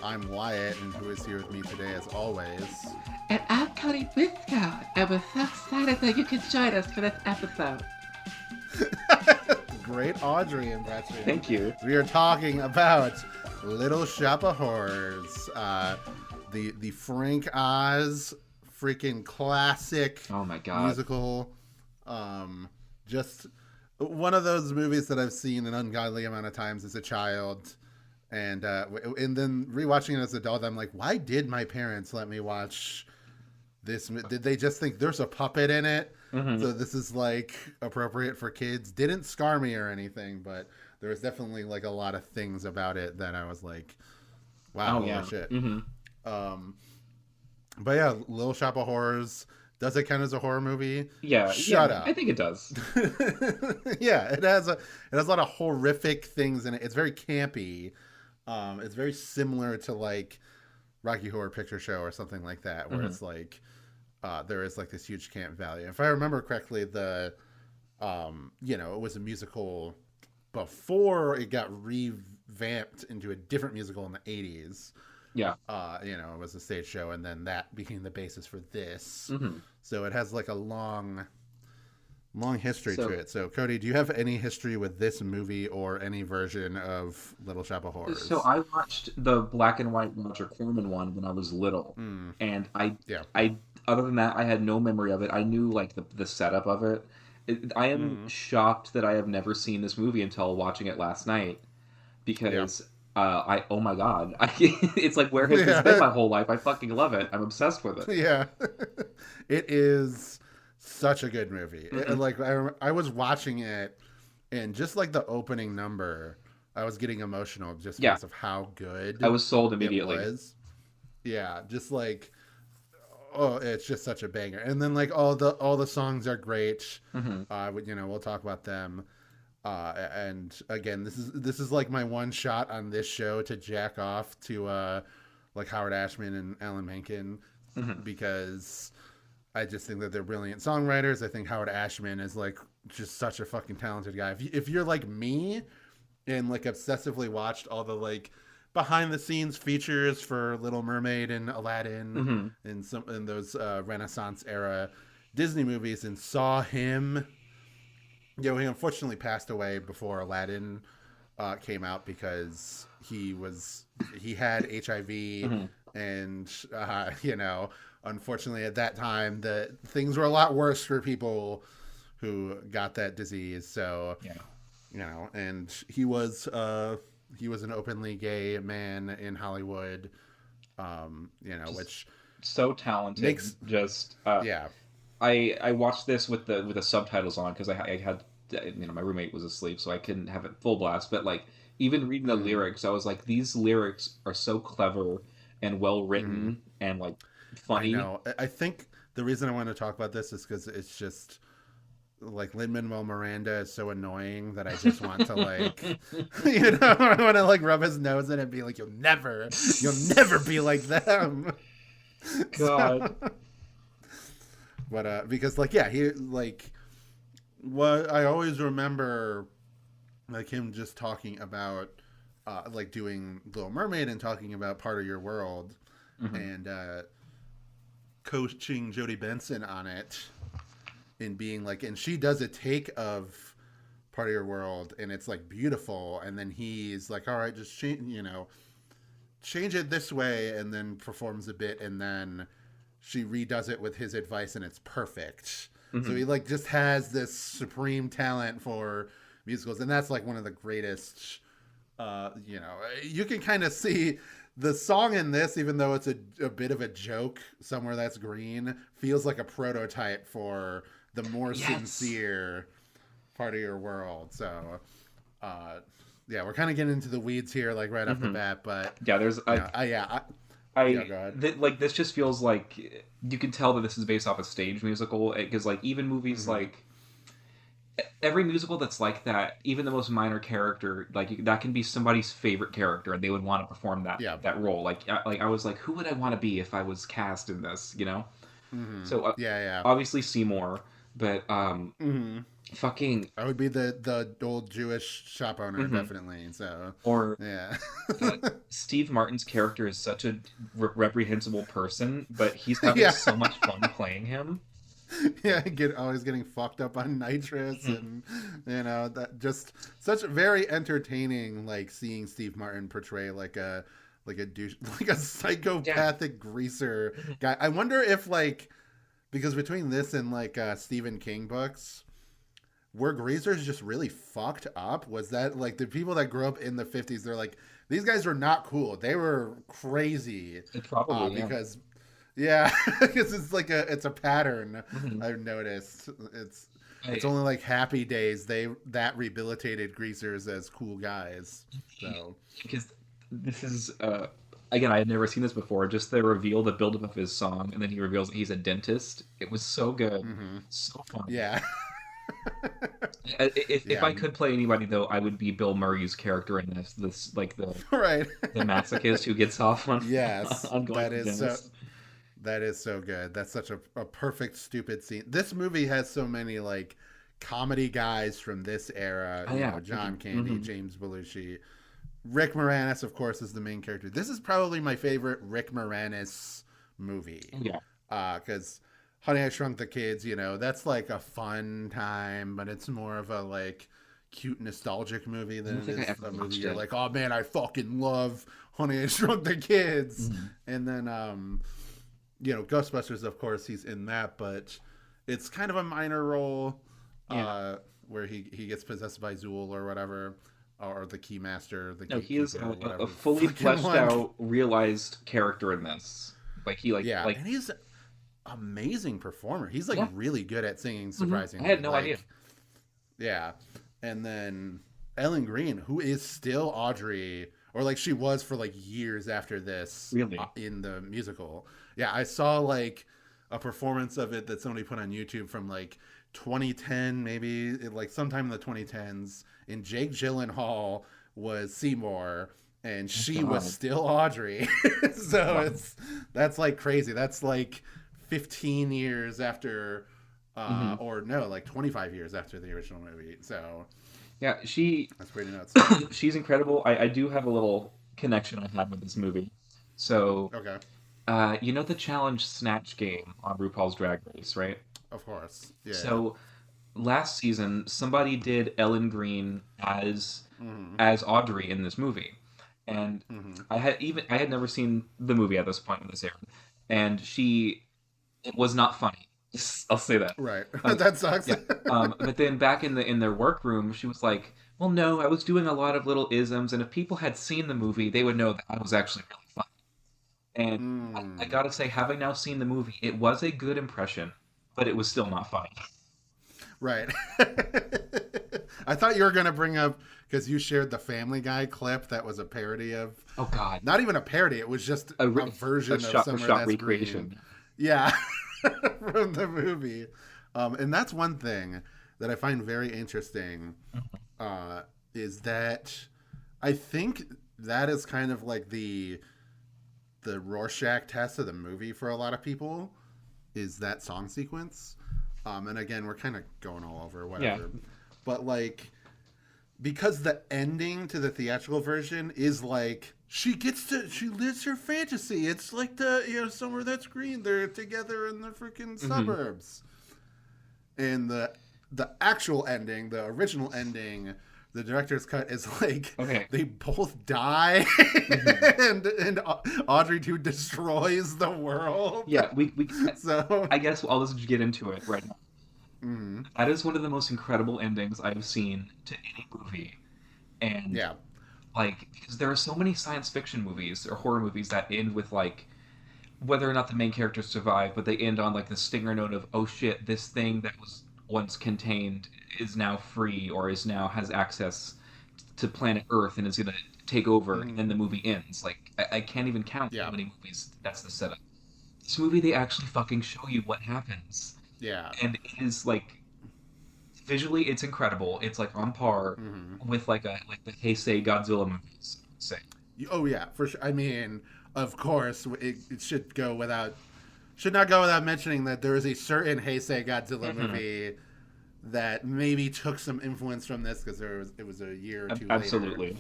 I'm Wyatt, and who is here with me today, as always. And I'm Cody Briscoe, and we're so excited that you can join us for this episode. Great Audrey impression. Thank you. We are talking about Little Shop of Horrors, the Frank Oz freaking classic Oh my god. musical. Just one of those movies that I've seen an ungodly amount of times as a child. And then rewatching it as an adult, I'm like, why did my parents let me watch this? Did they just think there's a puppet in it? Mm-hmm. So this is like appropriate for kids? Didn't scar me or anything, but there was definitely like a lot of things about it that I was like, wow, holy shit. Mm-hmm. But yeah, Little Shop of Horrors. Does it count as a horror movie? Yeah. Shut up. I think it does. Yeah, it has a lot of horrific things in it. It's very campy. It's very similar to like Rocky Horror Picture Show or something like that, where it's like there is like this huge camp value. If I remember correctly, it was a musical before it got revamped into a different musical in the 80s. Yeah. It was a stage show, and then that became the basis for this. Mm-hmm. So it has like a long history to it. So, Cody, do you have any history with this movie or any version of Little Shop of Horrors? So I watched the black and white Roger Corman one when I was little, and I other than that, I had no memory of it. I knew like the setup of it. I am shocked that I have never seen this movie until watching it last night, because oh my god, it's like, where has this been my whole life? I fucking love it. I'm obsessed with it. Yeah, it is such a good movie. Like I was watching it, and just like the opening number, I was getting emotional just because of how good I was sold immediately. It was. Yeah, just like, oh, it's just such a banger. And then like all the songs are great. We'll talk about them. And again, this is like my one shot on this show to jack off to like Howard Ashman and Alan Menken, because I just think that they're brilliant songwriters. I think Howard Ashman is like just such a fucking talented guy. If you're like me and like obsessively watched all the like behind the scenes features for Little Mermaid and Aladdin and those Renaissance era Disney movies, and saw him, he unfortunately passed away before Aladdin came out because he had HIV and unfortunately at that time things were a lot worse for people who got that disease. So and he was an openly gay man in Hollywood, which so talented. I watched this with the subtitles on because I had my roommate was asleep, so I couldn't have it full blast. But like, even reading the lyrics, I was like, these lyrics are so clever and well written and like funny. I know. I think the reason I want to talk about this is because it's just like Lin-Manuel Miranda is so annoying that I just want to like, I want to like rub his nose in it and be like, you'll never be like them. God. But because like, yeah, he like, what I always remember like him just talking about like doing Little Mermaid and talking about Part of Your World and coaching Jodie Benson on it, and being like, and she does a take of Part of Your World and it's like beautiful, and then he's like, all right, just change it this way, and then performs a bit, and then she redoes it with his advice and it's perfect. So he like just has this supreme talent for musicals, and that's like one of the greatest. You can kind of see the song in this, even though it's a bit of a joke, Somewhere That's Green, feels like a prototype for the more sincere Part of Your World. So we're kind of getting into the weeds here like right off the bat, but there's go ahead. Like, this just feels like you can tell that this is based off a stage musical, because like even movies like every musical that's like that, even the most minor character, like that can be somebody's favorite character and they would want to perform that role. Like I was like, who would I want to be if I was cast in this, So obviously Seymour, But Mm-hmm. fucking I would be the old Jewish shop owner, mhm. definitely. So, Or yeah. Steve Martin's character is such a reprehensible person, but he's having Yeah. so much fun playing him. Yeah, always getting fucked up on nitrous, Mhm. and that just such very entertaining, like seeing Steve Martin portray like a douche, like a Yeah. psychopathic greaser Mhm. guy. I wonder if like, because between this and like Stephen King books, were greasers just really fucked up? Was that like the people that grew up in the 50s? They're like, these guys were not cool. They were crazy, Probably, yeah. because yeah, because it's a pattern. Mhm. I've noticed it's I, only like Happy Days that rehabilitated greasers as cool guys. So because this is again, I had never seen this before. Just the reveal, the buildup of his song, and then he reveals that he's a dentist. It was so good, mm-hmm. so fun. Yeah. If Yeah. I could play anybody though, I would be Bill Murray's character in this like Right. the masochist who gets off on Yes, on going that to the is so. dentist. That is so good. That's such a perfect stupid scene. This movie has so many like comedy guys from this era. Oh yeah. John Candy, Hmm. James Belushi, Rick Moranis, of course, is the main character. This is probably my favorite Rick Moranis movie, Yeah. because Honey I Shrunk the Kids, that's like a fun time, but it's more of a like cute nostalgic movie I than don't it think I is ever a movie watched you're it. like, oh man, I fucking love Honey I Shrunk the Kids. Mhm. And then Ghostbusters, of course, he's in that, but it's kind of a minor role, Yeah. where he gets possessed by Zool or whatever, or the Keymaster, the No, he is Gatekeeper, or a whatever fully fucking fleshed one. out, realized character in this. Like he Yeah, like and he's an amazing performer. He's like yeah. really good at singing, I had surprisingly. no idea. Yeah, and then Ellen Green, who is still Audrey, or like she was for like years after this, Really. in the musical. Yeah, I saw like a performance of it that somebody put on YouTube from like 2010, maybe like sometime in the 2010s. And Jake Gyllenhaal was Seymour, and Oh she was God. still Audrey. So Wow. that's like crazy. That's like 15 years after, Hmm. or no, like 25 years after the original movie. So Yeah, she that's pretty nuts. she's incredible. I do have a little connection I had with this movie. So, Okay, you know the challenge snatch game on RuPaul's Drag Race, right? of course. Yeah. So last season, somebody did Ellen Green Mm-hmm. as Audrey in this movie, and Mm-hmm. I had never seen the movie at this point when this aired, and it was not funny. I'll say that. Right. Um, That sucks. yeah. But then back in their workroom, she was like, "Well, no, I was doing a lot of little isms, and if people had seen the movie, they would know that I was actually really funny." And I Mm. gotta say, having now seen the movie, it was a good impression, but it was still not funny. Right. I thought you were going to bring up, because you shared the Family Guy clip that was a parody of, Oh God, not even a parody, it was just a, a re- version of a Somewhere shot That's Green. recreation. Yeah. From the movie. And that's one thing that I find very interesting, uh, is that I think that is kind of like the Rorschach test of the movie for a lot of people, is that song sequence. And again, we're kind of going all over Yeah. whatever, but like, because the ending to the theatrical version is like she lives her fantasy. It's like the Somewhere That's Green. They're together in the freaking Hmm. suburbs. And the actual ending, the original ending, the director's cut is like Okay. they both die, Hmm. and Audrey 2 destroys the world. Yeah, we. So, I guess I'll just get into it right now. mm, That is one of the most incredible endings I've seen to any movie, and yeah. like because there are so many science fiction movies or horror movies that end with like whether or not the main characters survive, but they end on like the stinger note of oh shit, this thing that was once contained is now free or is now has access to planet Earth and is gonna take over, and Mm, then the movie ends. Like I can't even count how yeah. many movies that's the setup. This movie they actually fucking show you what happens, Yeah. and it is like visually it's incredible. It's like on par Hmm. with like the Heisei Godzilla movies. Say Oh yeah, for sure. I mean, of course, it should go without should not go without mentioning that there is a certain Heisei Godzilla Mm-hmm. movie that maybe took some influence from this because it was a year or two later. Absolutely.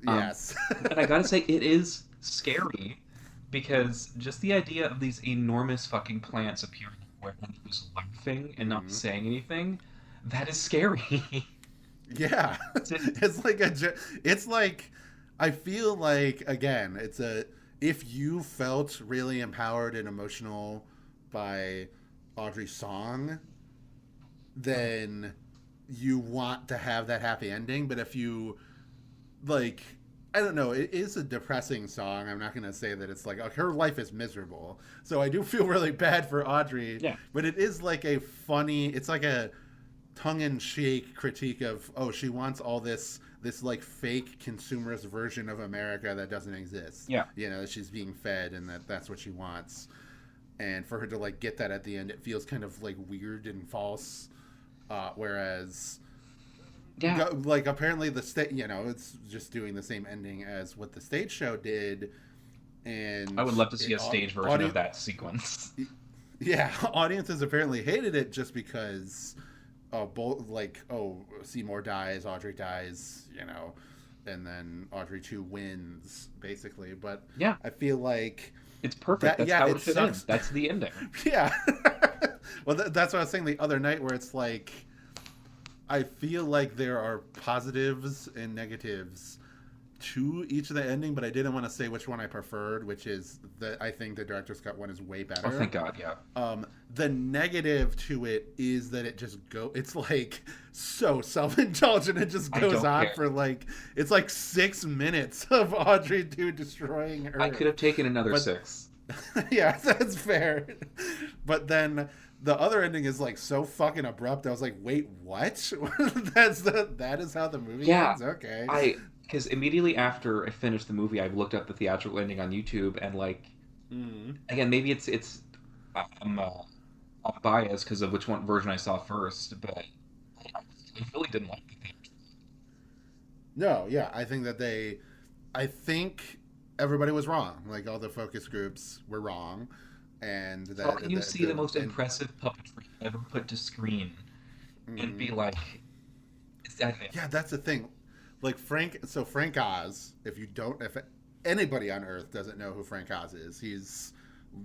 Yes. And I gotta say, it is scary because just the idea of these enormous fucking plants appearing where he was laughing and not saying anything, that is scary. Yeah. It's like it's like I feel like again, it's a if you felt really empowered and emotional by Audrey's song, then you want to have that happy ending, but if you like I don't know, it is a depressing song. I'm not going to say that it's like her life is miserable. So I do feel really bad for Audrey, Yeah. but it is like a funny, it's like a tongue-in-cheek critique of she wants all this like fake consumerist version of America that doesn't exist. Yeah. She's being fed and that's what she wants. And for her to like get that at the end, it feels kind of like weird and false. Whereas Yeah. like apparently the state, it's just doing the same ending as what the stage show did. And I would love to see a stage version of that sequence. Yeah, audiences apparently hated it just because both Seymour dies, Audrey dies, and then Audrey 2 wins basically. But yeah, I feel like it's perfect. That's how it should end. That's the ending. Yeah. Well, that's what I was saying the other night, where it's like I feel like there are positives and negatives to each of the ending, but I didn't want to say which one I preferred, which is that I think the director's cut one is way better. Oh, thank God, yeah. The negative to it is that it's like so self-indulgent. It just goes on for like, it's like 6 minutes of Audrey 2 destroying her. I could have taken another 6. Yeah, that's fair. But then the other ending is like so fucking abrupt. I was like, wait, what? That is how the movie ends? Okay. Because immediately after I finished the movie, I looked up the theatrical ending on YouTube, and like, again, maybe I'm biased because of which one version I saw first, but I really didn't like the theatrical. No, yeah, I think everybody was wrong. Like all the focus groups were wrong, and How can you see the most impressive puppetry ever put to screen and be like, yeah, that's the thing. Like Frank Oz, if anybody on Earth doesn't know who Frank Oz is, he's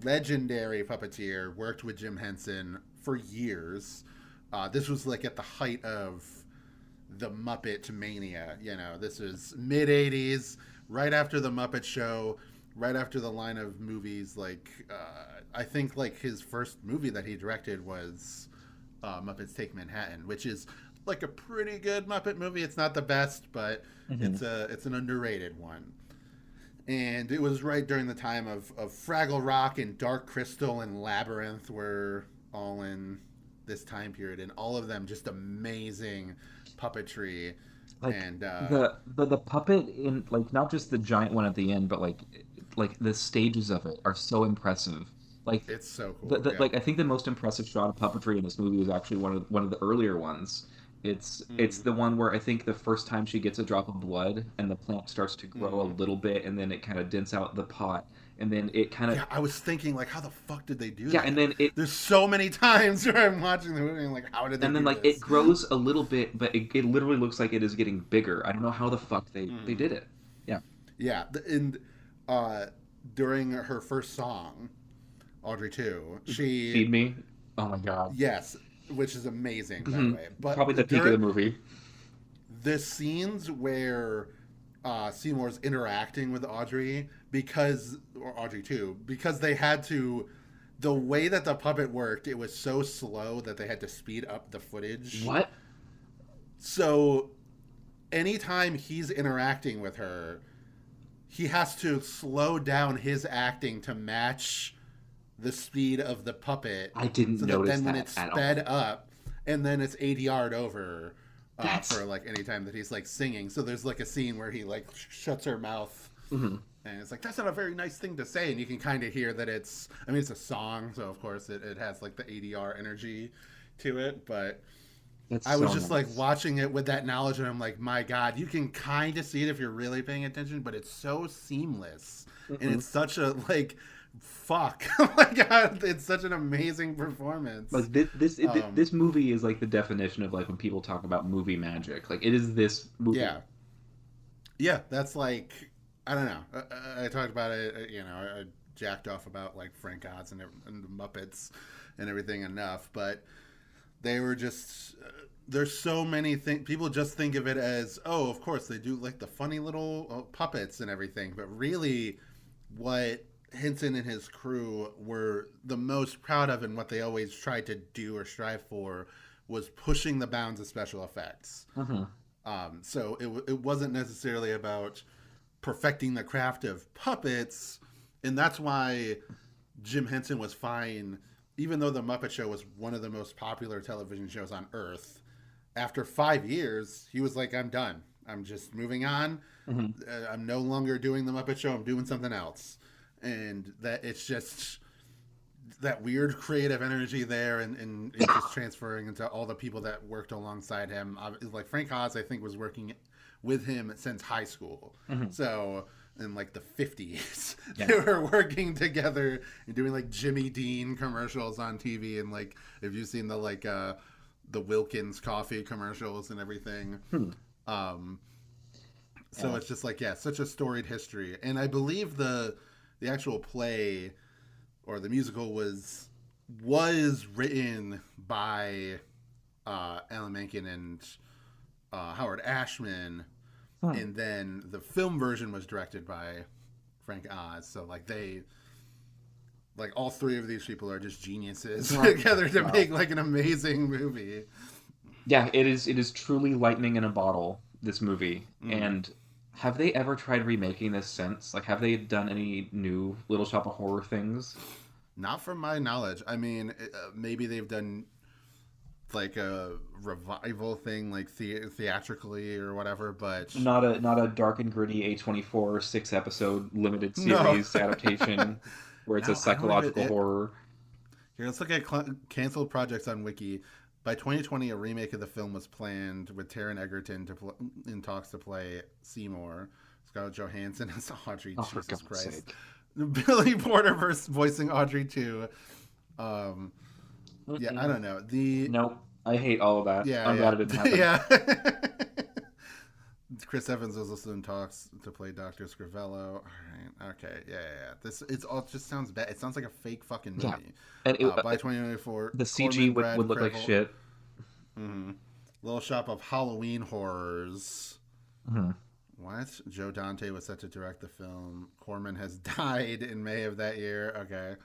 legendary puppeteer, worked with Jim Henson for years. This was like at the height of the Muppet mania. This was mid 80s, right after the Muppet Show, right after the line of movies. Like I think like his first movie that he directed was Muppets Take Manhattan, which is like a pretty good Muppet movie. It's not the best, but it's an underrated one. And it was right during the time of Fraggle Rock and Dark Crystal and Labyrinth were all in this time period, and all of them just amazing puppetry. Like and the puppet in like not just the giant one at the end, but like the stages of it are so impressive. Like it's so cool. Like I think the most impressive shot of puppetry in this movie was actually one of the earlier ones. It's the one where I think the first time she gets a drop of blood and the plant starts to grow a little bit, and then it kind of dents out the pot, and then it kind of I was thinking like, how the fuck did they do that? Yeah, and then there's so many times where I'm watching the movie and like, how did they? And then do like this? it grows a little bit, but it literally looks like it is getting bigger. I don't know how the fuck they did it. Yeah. Yeah, and during her first song, Audrey 2, she Feed Me. Oh my God. Yes, which is amazing, by the way. But probably the peak of the movie. The scenes where Seymour's interacting with Audrey or Audrey 2, because they had to, the way that the puppet worked, it was so slow that they had to speed up the footage. What? So anytime he's interacting with her, he has to slow down his acting to match the speed of the puppet. I didn't notice that. Then when it's sped up, and then it's ADR'd over for like any time that he's like singing. So there's like a scene where he like shuts her mouth, and it's like, that's not a very nice thing to say. And you can kind of hear that it's a song, so of course it has like the ADR energy to it. But I was just like watching it with that knowledge, and I'm like, my God, you can kind of see it if you're really paying attention, but it's so seamless, and it's such a like fuck. Oh my god, it's such an amazing performance. Like this Um, movie is like the definition of like when people talk about movie magic. Like it is this movie. yeah, yeah, that's like I don't know. I talked about it. I jacked off about like Frank Oz and the Muppets and everything enough, but they were just. There's so many things. People just think of it as, oh, of course they do like the funny little puppets and everything, but really, what Henson and his crew were the most proud of and what they always tried to do or strive for was pushing the bounds of special effects. Mm-hmm. So it wasn't necessarily about perfecting the craft of puppets, and that's why Jim Henson was fine, even though the Muppet Show was one of the most popular television shows on Earth. After 5 years, he was like, "I'm done. I'm just moving on. Mm-hmm. I'm no longer doing the Muppet Show. I'm doing something else." And that it's just that weird creative energy there, and it's just transferring into all the people that worked alongside him. Like Frank Oz, I think, was working with him since high school. Mm-hmm. So in like the 50s, Yeah. they were working together and doing like Jimmy Dean commercials on TV. And like, if you've seen the Wilkins coffee commercials and everything. Hmm. Um, so Yeah. it's just like, yeah, such a storied history. And I believe the actual play or the musical was written by Alan Menken and Howard Ashman, Hmm. and then the film version was directed by Frank Oz. So like all three of these people are just geniuses together to Wow. make like an amazing movie. Yeah, it is. It is truly lightning in a bottle. This movie. Mm. And have they ever tried remaking this since? Like, have they done any new Little Shop of Horror things? Not from my knowledge. I mean, maybe they've done like a revival thing, like theatrically or whatever. But Not a dark and gritty A24 6 episode limited no, series adaptation where it's a no, I don't even. psychological horror. Here, let's look at canceled projects on Wiki. By 2020, a remake of the film was planned with Taron Egerton in talks to play Seymour. Scarlett Johansson as Audrey. Oh, for Jesus God's Christ. sake. Billy Porter voicing Audrey too. Um, yeah, I Mm-mm. don't know. The Nope. I hate all of that. Yeah, I'm glad it didn't yeah, happen. yeah. Chris Evans was also in talks to play Doctor Scrivello. All right, okay, yeah. It's all just sounds bad. It sounds like a fake fucking Yeah. movie. And By 2024, the CG Corman, would Brad look like Prevel, shit. mm-hmm. Little Shop of Halloween Horrors. Hmm. What? Joe Dante was set to direct the film. Corman has died in May of that year. Okay.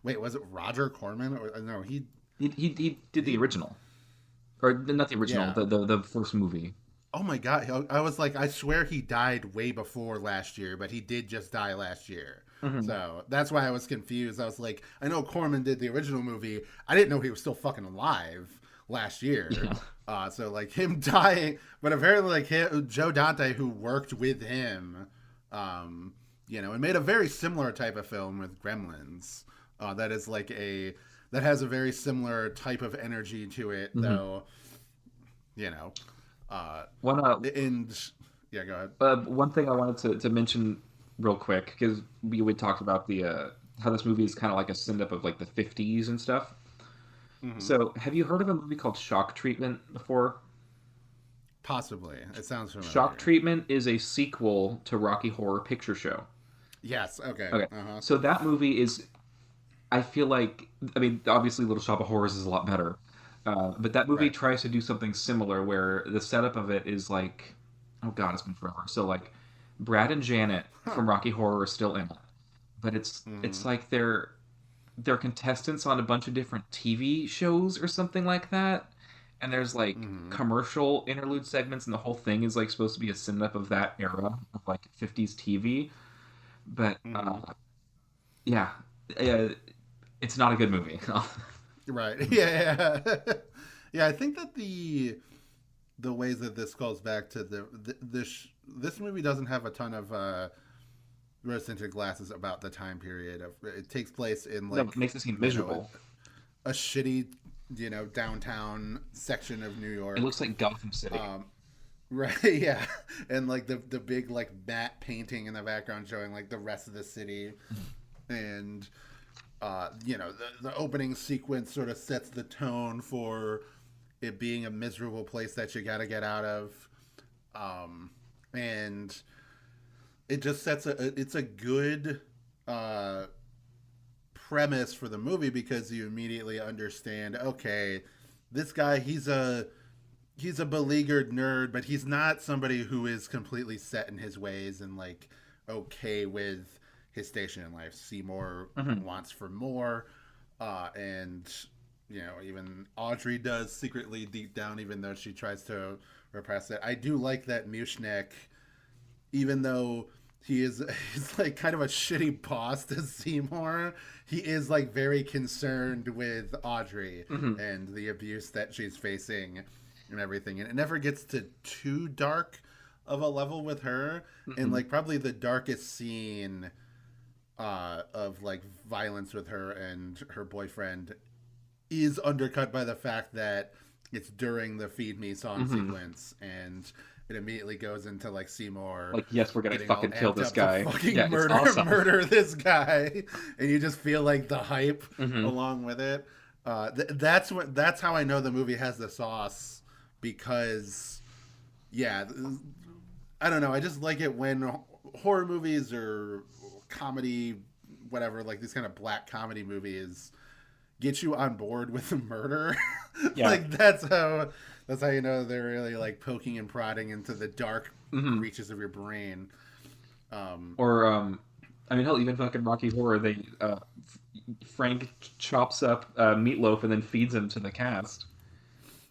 Wait, was it Roger Corman or no? He did the He original. Or not the original, yeah. the first movie. Oh my god! I was like, I swear he died way before last year, but he did just die last year. Hmm. So that's why I was confused. I was like, I know Corman did the original movie. I didn't know he was still fucking alive last year. Yeah. So like him dying, but apparently like Joe Dante, who worked with him, and made a very similar type of film with Gremlins. That is like that has a very similar type of energy to it, Hmm. though. You know. One And yeah, go ahead. one thing I wanted to mention real quick because we talked about the how this movie is kind of like a send up of like the 50s and stuff. Hmm. So, have you heard of a movie called Shock Treatment before? Possibly, it sounds Shock familiar. Treatment is a sequel to Rocky Horror Picture Show. Yes. Okay. Okay, Uh huh. so that movie is, I feel like, I mean, obviously Little Shop of Horrors is a lot better, but that movie Right. tries to do something similar where the setup of it is like, oh God, it's been forever. So like, Brad and Janet Huh. from Rocky Horror are still in it, but it's Hmm. like they're contestants on a bunch of different TV shows or something like that. And there's like Hmm. commercial interlude segments, and the whole thing is like supposed to be a send up of that era of like 50s TV. But Hmm. yeah, uh, it's not a good movie. Right. Yeah. Yeah. Yeah. I think that the ways that this goes back to this movie doesn't have a ton of rose tinted glasses about the time period of it takes place in No, it like makes it seem you know miserable. a shitty downtown section of New It York. looks like Gotham City. Um, right, yeah, and like the big like matte painting in the background showing like the rest of the city, and the opening sequence sort of sets the tone for it being a miserable place that you got to get out of, and it just sets it's a good uh, premise for the movie because you immediately understand, okay, this guy, he's a beleaguered nerd, but he's not somebody who is completely set in his ways and like okay with his station in life. Seymour wants for more, and even Audrey does secretly deep down, even though she tries to repress it. I do like that Mushnick, even though he's like kind of a shitty boss to Seymour, he is like very concerned with Audrey and the abuse that she's facing and everything, and it never gets to too dark of a level with her. And like probably the darkest scene of like violence with her and her boyfriend is undercut by the fact that it's during the Feed Me song sequence, and it immediately goes into like Seymour, like, yes, we're gonna fucking kill this guy, murder, awesome. murder this guy, and you just feel like the hype along with it. That's how I know the movie has the sauce, because I don't know, I just like it when horror movies or comedy, whatever, like these kind of black comedy movies get you on board with the murder. Like that's how you know they're really like poking and prodding into the dark reaches of your brain. I mean, hell, even fucking Rocky Horror, they Frank chops up Meatloaf and then feeds him to the cast.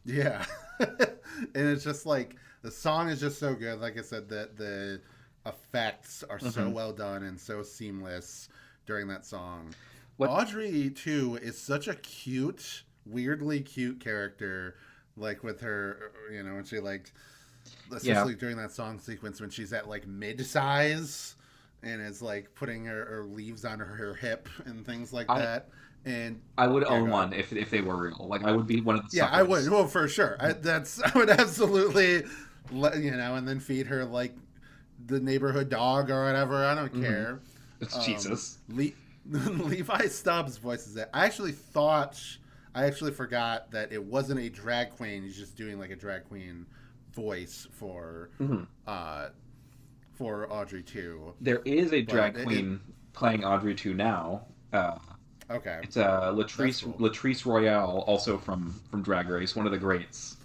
Yeah. And it's just like the song is just so good. Like I said, that the effects are so well done and so seamless during that song. Audrey too is such a cute, weirdly cute character. Like with her, when she like, especially during that song sequence when she's at like mid-size and is like putting her leaves on her hip and things like that. And I would own one if they were real. Like I would be one of the suckers. I would. Well, for sure. I would absolutely, and then feed her like the neighborhood dog or whatever. I don't care. It's Jesus. Levi Stubbs voices it. I actually forgot that it wasn't a drag queen. He's just doing like a drag queen voice for Audrey 2. There is a drag queen playing Audrey 2 now. Okay. It's Latrice Royale, also from Drag Race, one of the greats.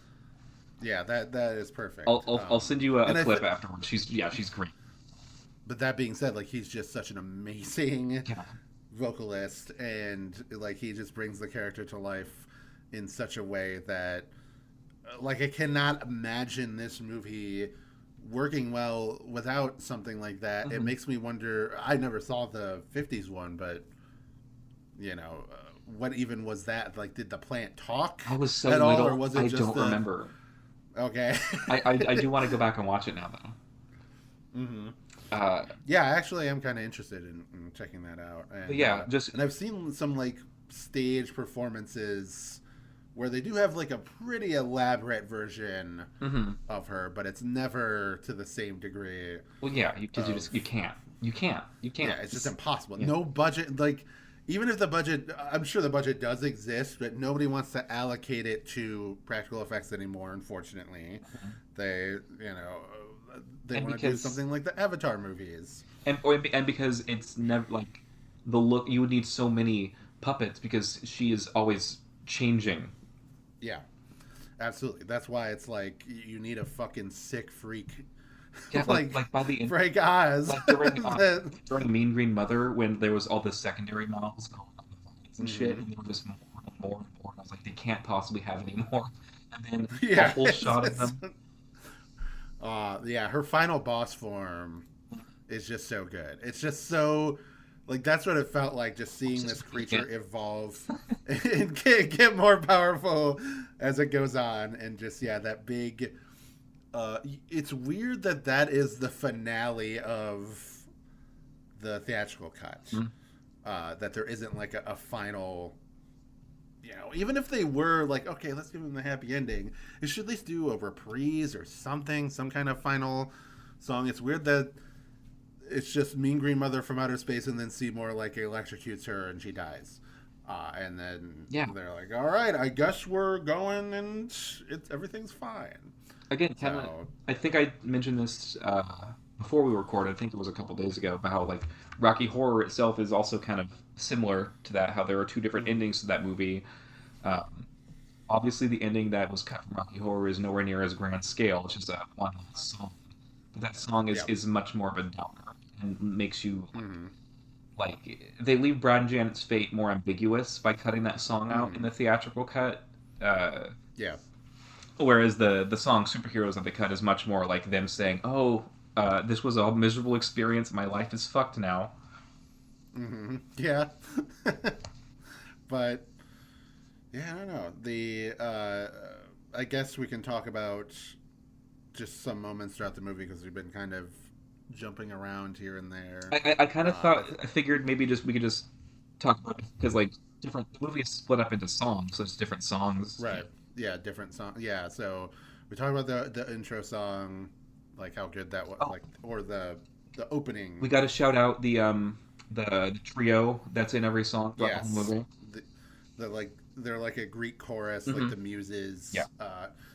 Yeah, that is perfect. I'll send you a clip afterwards. She's great. But that being said, like he's just such an amazing vocalist, and like he just brings the character to life in such a way that like I cannot imagine this movie working well without something like that. It makes me wonder. I never saw the 50s one, but what even was that? Like, did the plant talk I was so at little, all, or was it I just don't remember. Okay. I do want to go back and watch it now, though. Yeah, actually, I'm kind of interested in checking that out. And, and I've seen some like stage performances where they do have like a pretty elaborate version of her, but it's never to the same degree. Well, yeah, because you can't. Yeah, it's just impossible. Yeah. No budget, like. Even if the budget, I'm sure the budget does exist, but nobody wants to allocate it to practical effects anymore, unfortunately. They want to do something like the Avatar movies. And because it's never, like, the look, you would need so many puppets because she is always changing. Yeah, absolutely. That's why it's like, you need a fucking sick freak. Yeah, like by the end, Frank Oz. Like during Mean Green Mother, when there was all the secondary models going on the fights and shit, and there were just more and more and more. And I was like, they can't possibly have any more. And then a whole shot of them. Her final boss form is just so good. It's just so, like, that's what it felt like, just seeing this creature evolve and get more powerful as it goes on, and just that big. It's weird that is the finale of the theatrical cut. That there isn't like a final, even if they were like, okay, let's give them the happy ending, they should at least do a reprise or something, some kind of final song. It's weird that it's just Mean Green Mother from outer space, and then Seymour like electrocutes her and she dies. And then Yeah. they're like, "All right, I guess we're going, and everything's fine." Again, kind of. So, I think I mentioned this before we recorded. I think it was a couple days ago about how like Rocky Horror itself is also kind of similar to that. How there are two different mm-hmm. endings to that movie. Um, Obviously, the ending that was cut from Rocky Horror is nowhere near as grand scale. It's just a one song, but that song is Yeah, is much more of a downer and makes you mm-hmm. like they leave Brad and Janet's fate more ambiguous by cutting that song out in Mm-hmm. the theatrical cut. Uh, Yeah, Whereas the song "Superheroes" that they cut is much more like them saying, "Oh, this was a miserable experience. My life is fucked now." mm-hmm. Yeah. But yeah, I don't know. I guess we can talk about just some moments throughout the movie because we've been kind of jumping around here and there. I kind of I thought think I figured maybe just we could just talk about it because like different the movie is split up into songs, so it's different songs. right. Yeah, different song. Yeah, so we talked about the intro song, like how good that was, Oh, like or the opening. we got to shout out the trio that's in every song throughout the whole Yes, movie. the like they're like a Greek chorus, like Hmm. the muses, Yeah.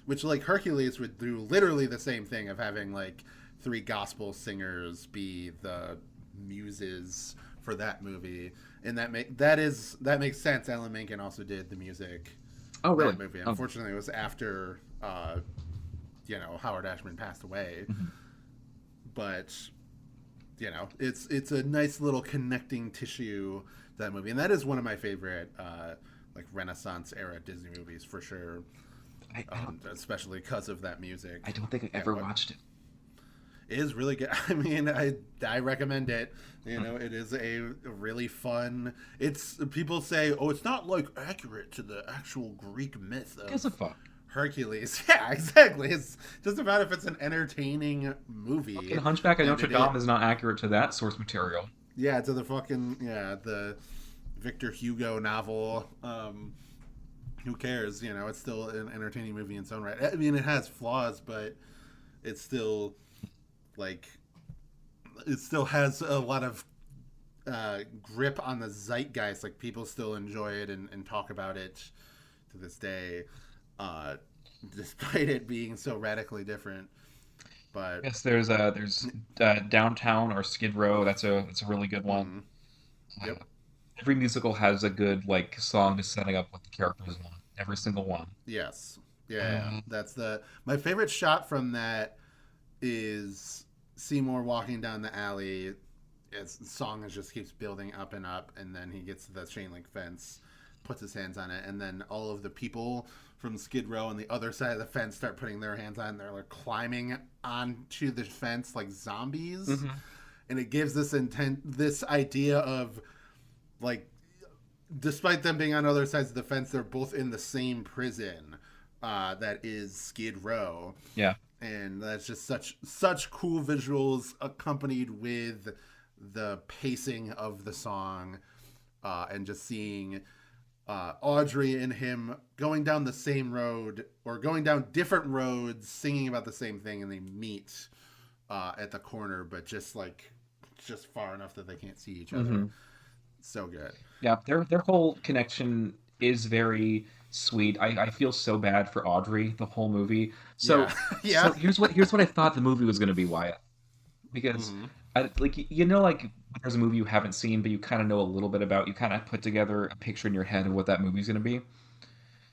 which like Hercules would do literally the same thing of having like three gospel singers be the muses for that movie, and that makes sense. Alan Menken also did the music Oh, that really? movie. Oh. Unfortunately, it was after Howard Ashman passed away, Mhm. but it's a nice little connecting tissue, that movie, and that is one of my favorite like Renaissance era Disney movies for sure, I don't especially because of that music. I don't think I Yeah, ever what watched it. it is really good. I mean, I recommend it. Hmm. It is a really fun. It's people say, oh, it's not like accurate to the actual Greek myth Guess of a fuck. Hercules. Yeah, exactly. It's just about if it's an entertaining Fucking movie, Hunchback of and Notre it is. Dame is not accurate to that source material. Yeah, to the fucking the Victor Hugo novel. Who cares? It's still an entertaining movie in its own right. I mean, it has flaws, but it's still like it still has a lot of grip on the zeitgeist. Like people still enjoy it and talk about it to this day, uh, despite it being so radically different. But Yes, there's Downtown or Skid Row. That's a really good one. mm, Uh, yep, every musical has a good like song just setting up what the characters want. Every single one. yes, yeah, yeah. Uh, That's the my favorite shot from that is Seymour walking down the alley. As the song just keeps building up and up, and then he gets to the chain link fence, puts his hands on it, and then all of the people from Skid Row on the other side of the fence start putting their hands on. They're like climbing onto the fence like zombies, mhm. and it gives this idea of like, despite them being on other sides of the fence, they're both in the same prison. That is Skid Row, Yeah. and that's just such cool visuals accompanied with the pacing of the song, and just seeing Audrey and him going down the same road or going down different roads, singing about the same thing, and they meet at the corner, but just far enough that they can't see each other. Hmm. So good. Yeah. Their whole connection is very sweet. I feel so bad for Audrey the whole movie. Yeah, So yeah. here's what I thought the movie was going to be, Wyatt. Because Hmm. like like when there's a movie you haven't seen but you kind of know a little bit about, you kind of put together a picture in your head of what that movie's going to be.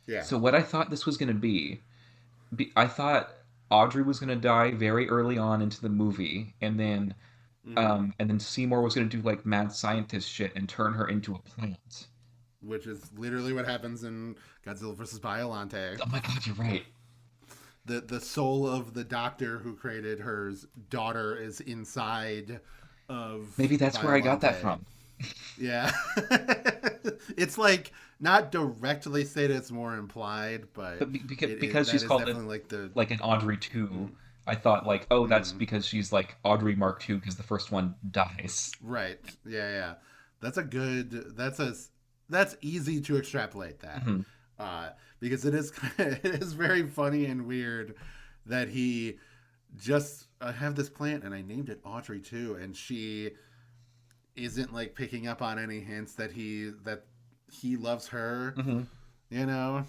Yeah. So what I thought this was going to I thought Audrey was going to die very early on into the movie, Hmm. and then Seymour was going to do like mad scientist shit and turn her into a plant. Which is literally what happens in Godzilla versus Biollante. Oh my god, you're right. The soul of the doctor who created her daughter is inside of Maybe that's where I got that Biollante. from. Yeah. It's like not directly stated, it's more implied, but But because that she's is called definitely like the like an Audrey 2, I thought like, oh, that's because she's like Audrey Mark 2 because the first one dies. right. Yeah, yeah. That's easy to extrapolate that. Hmm. Because it is it is very funny and weird that he just I have this plant and I named it Audrey too, and she isn't like picking up on any hints that he loves her. Mm-hmm. You know,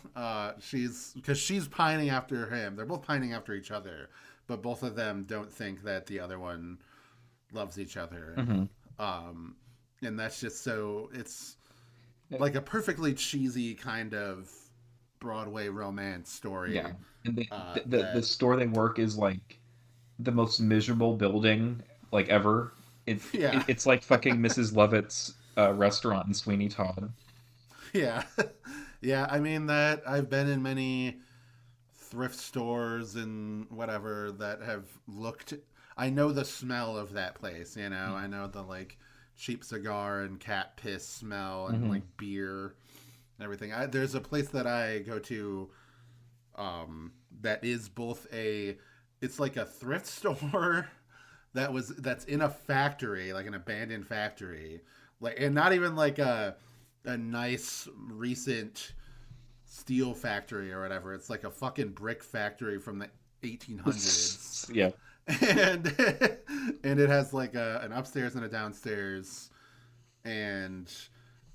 she's because she's pining after him. They're both pining after each other, but both of them don't think that the other one loves each other. Mm-hmm. Um, and that's just so it's like a perfectly cheesy kind of Broadway romance story. Yeah, and the That store they work is like the most miserable building like ever. yeah, It's like fucking Mrs. Lovett's restaurant in Sweeney Todd. yeah, yeah. I mean that I've been in many thrift stores and whatever that have looked. I know the smell of that place. You know, I know the like cheap cigar and cat piss smell and Mm-hmm. like beer and everything. There's a place that I go to that is both it's like a thrift store that's in a factory, like an abandoned factory, like and not even like a nice recent steel factory or whatever. It's like a fucking brick factory from the 1800s. Yeah. And and it has like an upstairs and a downstairs, and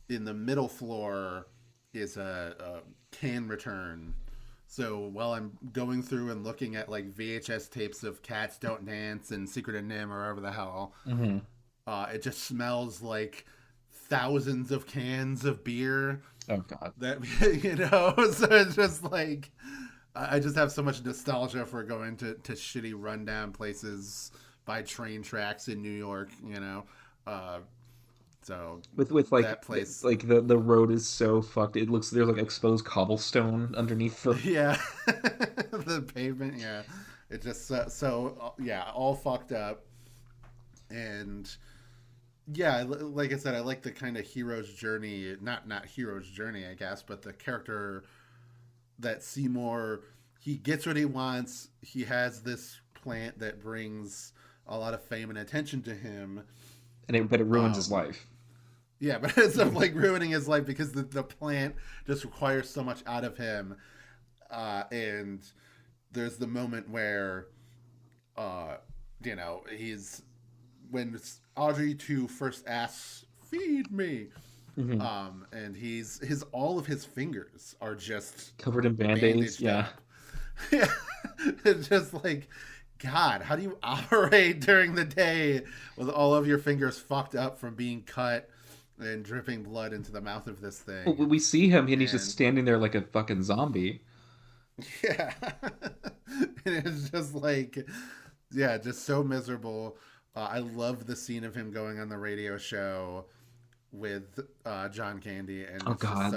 in the middle floor is a can return. So while I'm going through and looking at like VHS tapes of Cats Don't Dance and Secret of Nim or whatever the hell, Mm-hmm. it just smells like thousands of cans of beer Oh God. that you know. So it's just like I just have so much nostalgia for going to shitty rundown places by train tracks in New York, you know. Uh, so With that place, like the road is so fucked. It looks there's like exposed cobblestone underneath the. yeah, the pavement, yeah, it just yeah, all fucked up, and yeah, like I said, I like the kind of hero's journey, not hero's journey, I guess, but the character that Seymour, he gets what he wants. He has this plant that brings a lot of fame and attention to him. But it ruins his Um, life. yeah, but it's of like ruining his life because the plant just requires so much out of him. And there's the moment where, uh, you know, he's when Audrey 2 first asks, "Feed me," Hmm. and his all of his fingers are just Covered in band-aids. bandaged Yeah. up. Yeah, it's just like, God, how do you operate during the day with all of your fingers fucked up from being cut and dripping blood into the mouth of this Well, thing? we see him and he's just And standing there like a fucking zombie. yeah, and it's just like, yeah, just so miserable. I love the scene of him going on the radio show with John Candy, and Oh it's just God.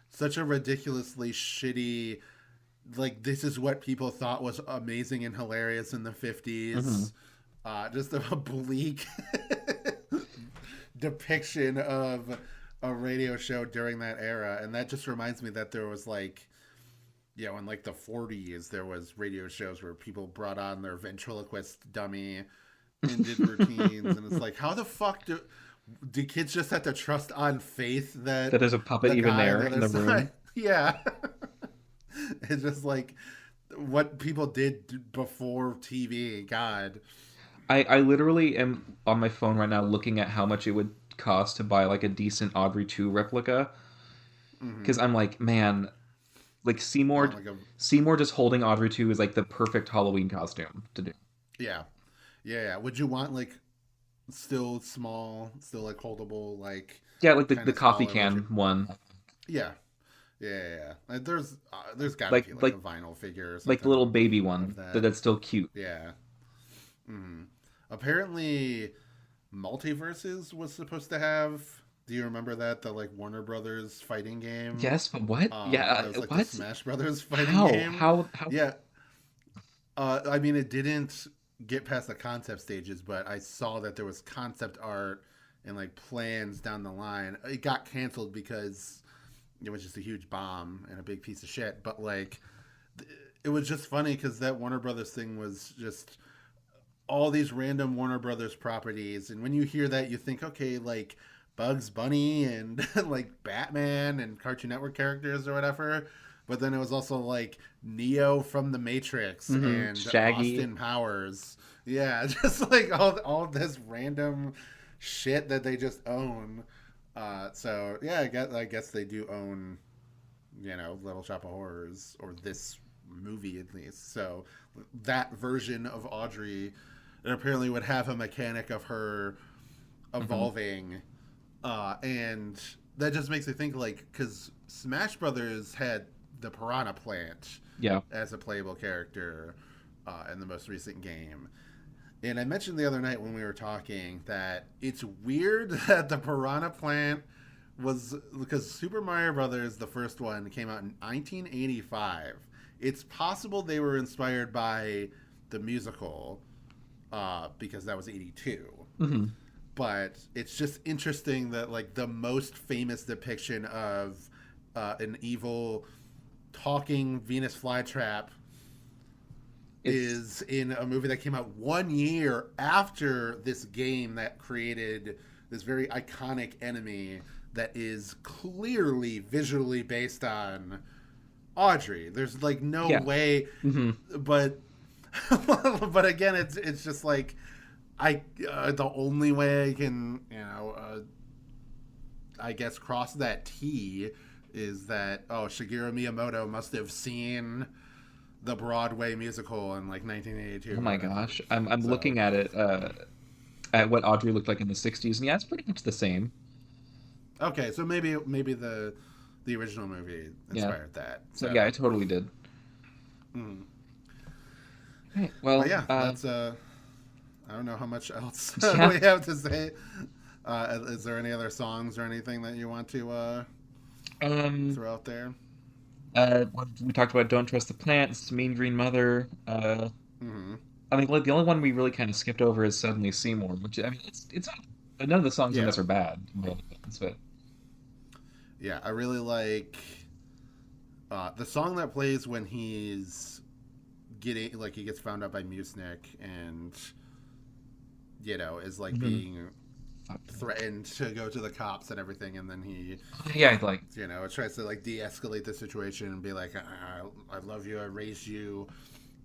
such a ridiculously shitty, like this is what people thought was amazing and hilarious in the Hmm. 50s. Just a bleak depiction of a radio show during that era, and that just reminds me that there was like, you know, in like the 40s there was radio shows where people brought on their ventriloquist dummy and did routines, and it's like, how the fuck do kids just have to trust on faith that That there's a puppet the even guy on there the in other the room. side, yeah, it's just like what people did before TV. God, I literally am on my phone right now looking at how much it would cost to buy like a decent Audrey 2 replica hmm because I'm like, man, like you Seymour want like a Seymour just holding Audrey 2 is like the perfect Halloween costume to do. yeah, yeah. Would you want like still small, still like holdable, like Yeah, like the kind of coffee small, or would you? can one. Yeah, yeah, yeah. Yeah. There's got to Like be like a like vinyl figure or like the little something baby of one that. that's still cute. Yeah. hmm Apparently, Multiverses was supposed to have. Do you remember that the like Warner Brothers fighting game? Yes, but what? That Yeah, was like the what? Smash Brothers fighting How? game. How? Yeah. I mean, it didn't get past the concept stages, but I saw that there was concept art and like plans down the line. It got canceled because it was just a huge bomb and a big piece of shit. But like, it was just funny because that Warner Brothers thing was just all these random Warner Brothers properties, and when you hear that, you think, okay, like Bugs Bunny and like Batman and Cartoon Network characters or whatever. but then it was also like Neo from the Matrix and Shaggy. Austin Powers. Yeah, just like all this random shit that they just own. So yeah, I guess they do own, Little Shop of Horrors, or this movie at least. So that version of Audrey, it apparently would have a mechanic of her evolving, and that just makes me think, like, because Smash Brothers had the Piranha Plant, Yeah, as a playable character in the most recent game. And I mentioned the other night when we were talking that it's weird that the Piranha Plant was, because Super Mario Brothers, the first one, came out in 1985. It's possible they were inspired by the musical, because that was 82. But it's just interesting that, like, the most famous depiction of an evil talking Venus flytrap is in a movie that came out 1 year after this game that created this very iconic enemy that is clearly visually based on Audrey. There's like no way, but but again, it's just like the only way I can I guess cross that T is that Shigeru Miyamoto must have seen the Broadway musical in like 1982. Oh my gosh, I'm looking at it at what Audrey looked like in the '60s, and yeah, it's pretty much the same. Okay, so maybe the original movie inspired that. So yeah, it totally did. Okay, well, but yeah, that's I don't know how much else we have to say. Is there any other songs or anything that you want to throw out there? We talked about "Don't Trust the Plants," "Mean Green Mother." I mean, like the only one we really kind of skipped over is "Suddenly Seymour," which I mean, it's none of the songs in this are bad, but yeah, I really like the song that plays when he's getting, like, he gets found out by Musnick and is like being threatened to go to the cops and everything, and then he like tries to like de-escalate the situation and be like, I love you, I raised you,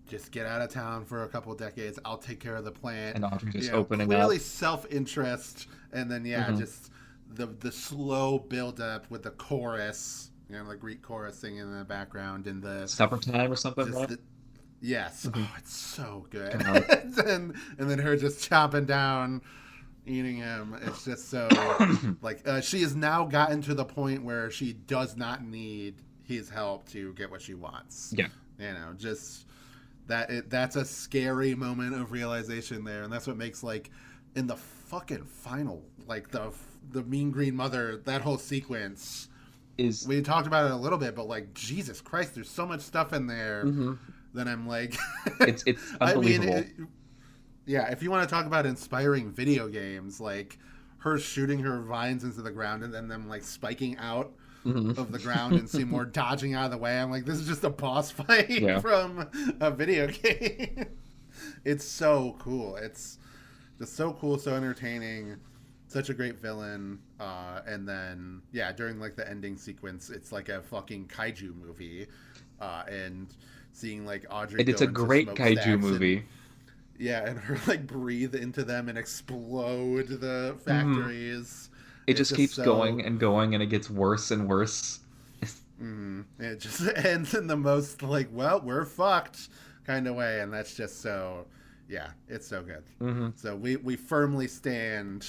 just get out of town for a couple decades, I'll take care of the plant. And Audrey just opening clearly up, self-interest, and then just the slow build up with the chorus, like Greek chorus singing in the background, and the supper time or something, right? Yes. Oh, it's so good. and then her just chopping down, eating him. It's just so like she has now gotten to the point where she does not need his help to get what she wants. Yeah. Just that's a scary moment of realization there, and that's what makes, like, in the fucking final, like the Mean Green Mother, that whole sequence is, we talked about it a little bit, but like, Jesus Christ, there's so much stuff in there. Then I'm like, it's unbelievable. I mean, if you want to talk about inspiring video games, like her shooting her vines into the ground and then them like spiking out of the ground and Seymour dodging out of the way, I'm like, this is just a boss fight from a video game. It's so cool. It's just so cool, so entertaining, such a great villain. And then during like the ending sequence, it's like a fucking kaiju movie, and seeing like Audrey, and it's a great kaiju movie. And her like breathe into them and explode the factories. It just keeps going and going, and it gets worse and worse. It just ends in the most like, well, we're fucked kind of way, and that's just so, it's so good. So we firmly stand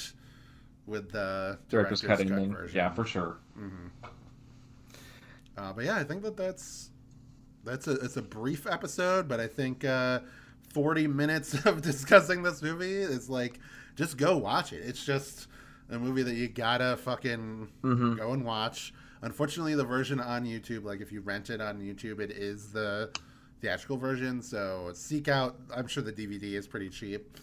with the director's cut version. Yeah, for sure. But I think it's a brief episode, but I think 40 minutes of discussing this movie is like, just go watch it. It's just a movie that you gotta fucking go and watch. Unfortunately, the version on YouTube, like if you rent it on YouTube, it is the theatrical version, so seek out, I'm sure the DVD is pretty cheap.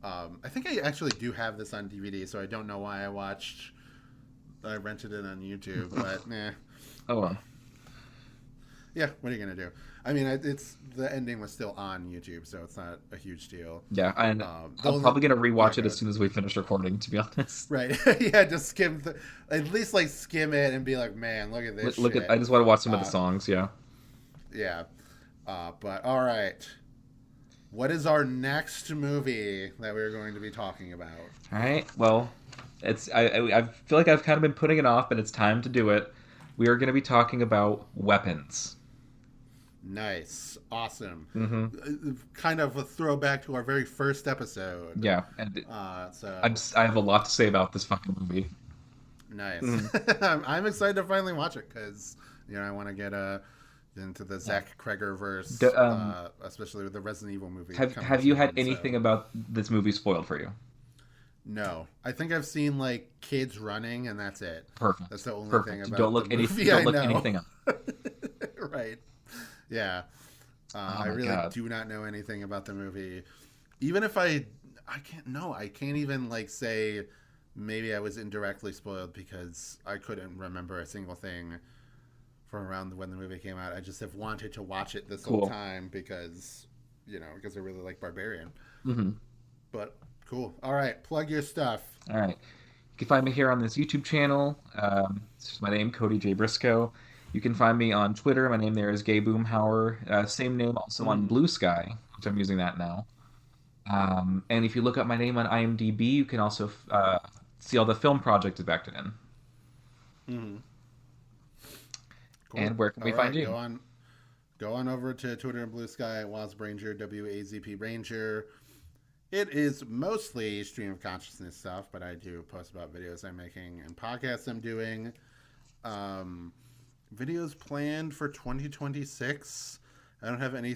I think I actually do have this on DVD, so I don't know why I rented it on YouTube, but oh well. Yeah, what are you gonna do? I mean, it's the ending was still on YouTube, so it's not a huge deal. Yeah, and I'm probably gonna rewatch it as soon as we finish recording, to be honest. Right? Just skim, at least like skim it and be like, man, look at this. I just want to watch some of the songs. Yeah. Yeah. But all right. What is our next movie that we're going to be talking about? All right. Well, I feel like I've kind of been putting it off, but it's time to do it. We are going to be talking about weapons. Nice. Awesome. Mm-hmm. Kind of a throwback to our very first episode. Yeah, and So I have a lot to say about this fucking movie. nice. Mm. I'm excited to finally watch it because I want to get into the Zach Kreger verse, especially with the Resident Evil movie. Have you had anything about this movie spoiled for you? No, I think I've seen like kids running, and that's it. Perfect. That's the only Perfect. thing about Don't look the movie don't I look know. anything up. Right. Yeah. Oh I my really God. do not know anything about the movie. Even if I can't. No, I can't even like say. Maybe I was indirectly spoiled because I couldn't remember a single thing from around when the movie came out. I just have wanted to watch it this whole time because I really like Barbarian. Mm-hmm. But cool. All right, plug your stuff. All right. You can find me here on this YouTube channel. It's just my name, Cody J. Briscoe. You can find me on Twitter. My name there is Gay Boomhauer. Same name also on Blue Sky, which I'm using that now. And if you look up my name on IMDb, you can also see all the film projects I've acted in. Mm-hmm. Cool. And where can we find you? Go on over to Twitter and Blue Sky, Wazbranger, WAZP Ranger. It is mostly stream of consciousness stuff, but I do post about videos I'm making and podcasts I'm doing. Videos planned for 2026. I don't have any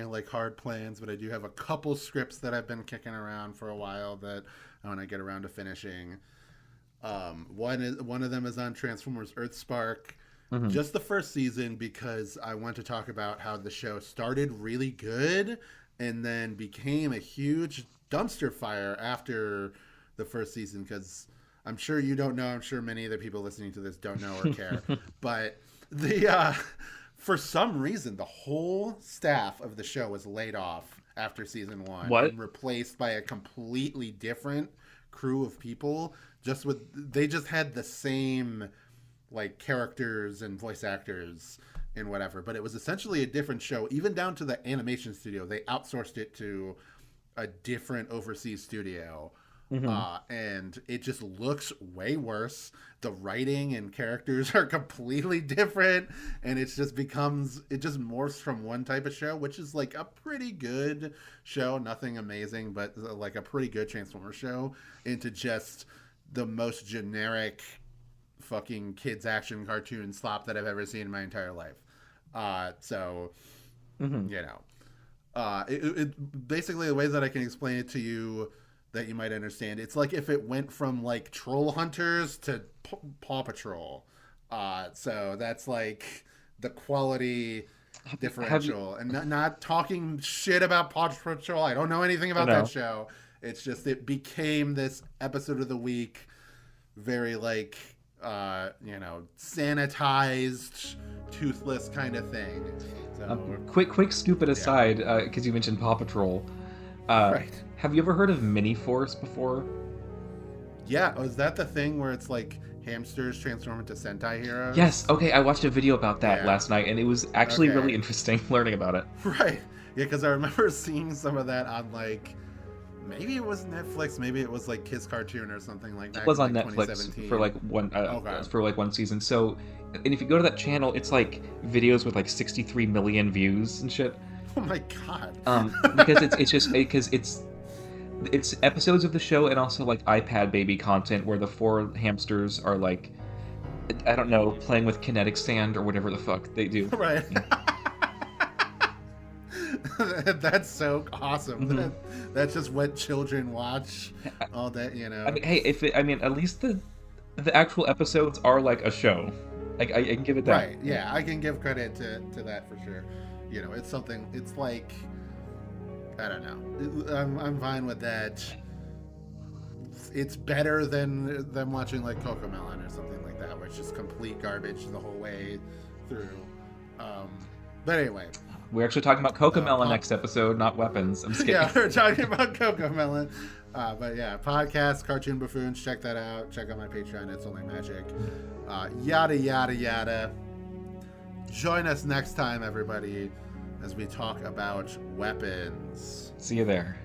like hard plans, but I do have a couple scripts that I've been kicking around for a while that I want to get around to finishing. One of them is on Transformers Earthspark. Mm-hmm. Just the first season because I want to talk about how the show started really good and then became a huge dumpster fire after the first season because I'm sure you don't know. I'm sure many of the people listening to this don't know or care. But for some reason, the whole staff of the show was laid off after season 1 and replaced by a completely different crew of people. They just had the same like characters and voice actors and whatever, but it was essentially a different show, even down to the animation studio. They outsourced it to a different overseas studio. Mm-hmm. And it just looks way worse. The writing and characters are completely different, and it just morphs from one type of show, which is like a pretty good show, nothing amazing, but like a pretty good Transformers show, into just the most generic fucking kids action cartoon slop that I've ever seen in my entire life. So mm-hmm. It basically, the way that I can explain it to you that you might understand, it's like if it went from like Troll Hunters to Paw Patrol. So that's like the quality differential. And not talking shit about Paw Patrol. I don't know anything about that show. It's just it became this episode of the week, very like sanitized, toothless kind of thing. So, quick stupid aside, because you mentioned Paw Patrol. Right. Have you ever heard of Mini Force before? Yeah. Oh, is that the thing where it's like hamsters transform into Sentai heroes? Yes. Okay, I watched a video about that last night, and it was actually really interesting learning about it. Right. Yeah, because I remember seeing some of that on like, maybe it was Netflix, maybe it was like Kiss Cartoon or something like that. It was on Netflix for like one season. So, and if you go to that channel, it's like videos with like 63 million views and shit. Oh my god. Because it's episodes of the show and also like iPad baby content where the 4 hamsters are like, I don't know, playing with kinetic sand or whatever the fuck they do. Right. That's so awesome. Mm-hmm. That's just what children watch all day, I mean, hey, at least the actual episodes are like a show. Like I can give it that. Right. Yeah, I can give credit to that for sure. It's something. It's like, I don't know. I'm fine with that. It's better than watching like Cocomelon or something like that, where it's just complete garbage the whole way through. But anyway. We're actually talking about Cocomelon next episode, not weapons. I'm just kidding. Yeah, we're talking about Cocomelon. But yeah, podcast, Cartoon Buffoons, check that out. Check out my Patreon, It's Only Magic. Yada, yada, yada. Join us next time, everybody, as we talk about weapons. See you there.